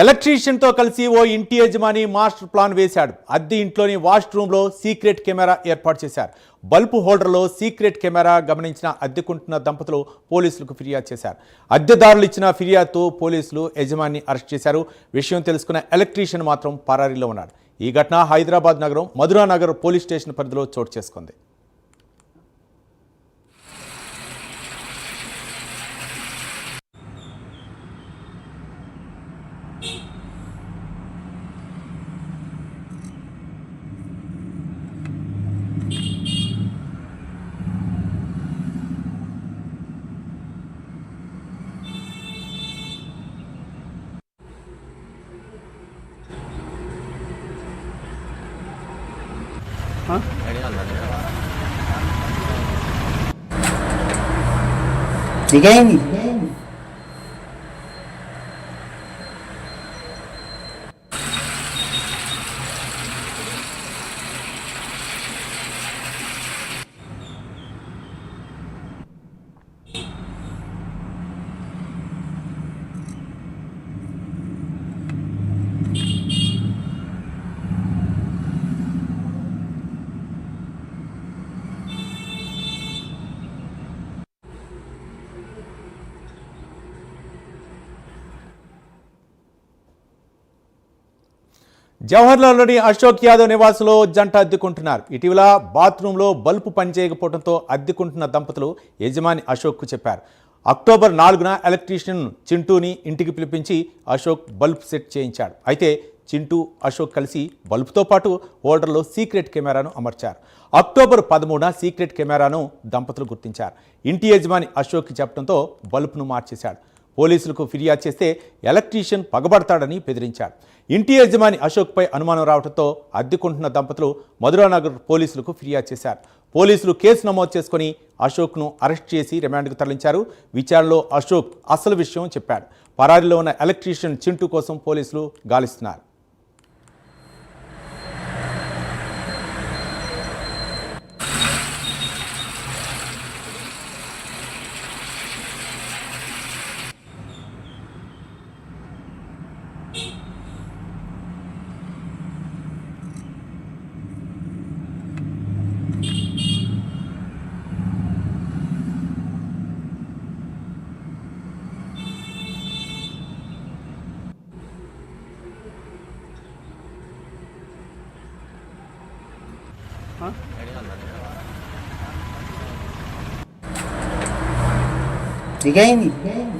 ఎలక్ట్రీషియన్తో కలిసి ఓ ఇంటి యజమాని మాస్టర్ ప్లాన్ వేశాడు. అద్దె ఇంట్లోని వాష్రూమ్లో సీక్రెట్ కెమెరా ఏర్పాటు చేశారు. బల్బ్ హోల్డర్లో సీక్రెట్ కెమెరా గమనించిన అద్దెకుంటున్న దంపతులు పోలీసులకు ఫిర్యాదు చేశారు. అద్దెదారులు ఇచ్చిన ఫిర్యాదుతో పోలీసులు యజమాని అరెస్ట్ చేశారు. విషయం తెలుసుకున్న ఎలక్ట్రీషియన్ మాత్రం పరారీలో ఉన్నాడు. ఈ ఘటన హైదరాబాద్ నగరం మధురానగర్ పోలీస్ స్టేషన్ పరిధిలో చోటు చేసుకుంది. Digaini. జవహర్లాల్లోని అశోక్ యాదవ్ నివాసంలో జంట అద్దెకుంటున్నారు. ఇటీవల బాత్రూంలో బల్బు పనిచేయకపోవడంతో అద్దెకుంటున్న దంపతులు యజమాని అశోక్కు చెప్పారు. అక్టోబర్ 4న ఎలక్ట్రీషియన్ చింటూని ఇంటికి పిలిపించి అశోక్ బల్బ్ సెట్ చేయించాడు. అయితే చింటూ అశోక్ కలిసి బల్బుతో పాటు హోల్డర్లో సీక్రెట్ కెమెరాను అమర్చారు. అక్టోబర్ 13న సీక్రెట్ కెమెరాను దంపతులు గుర్తించారు. ఇంటి యజమాని అశోక్కి చెప్పడంతో బల్బును మార్చేశాడు. పోలీసులకు ఫిర్యాదు చేస్తే ఎలక్ట్రీషియన్ పగబడతాడని బెదిరించాడు. ఇంటి యజమాని అశోక్పై అనుమానం రావడంతో అద్దెకుంటున్న దంపతులు మధురానగర్ పోలీసులకు ఫిర్యాదు చేశారు. పోలీసులు కేసు నమోదు చేసుకుని అశోక్ను అరెస్ట్ చేసి రిమాండ్కు తరలించారు. విచారణలో అశోక్ అసలు విషయం చెప్పాడు. పరారీలో ఉన్న ఎలక్ట్రీషియన్ చింటూ కోసం పోలీసులు గాలిస్తున్నారు. Digaini.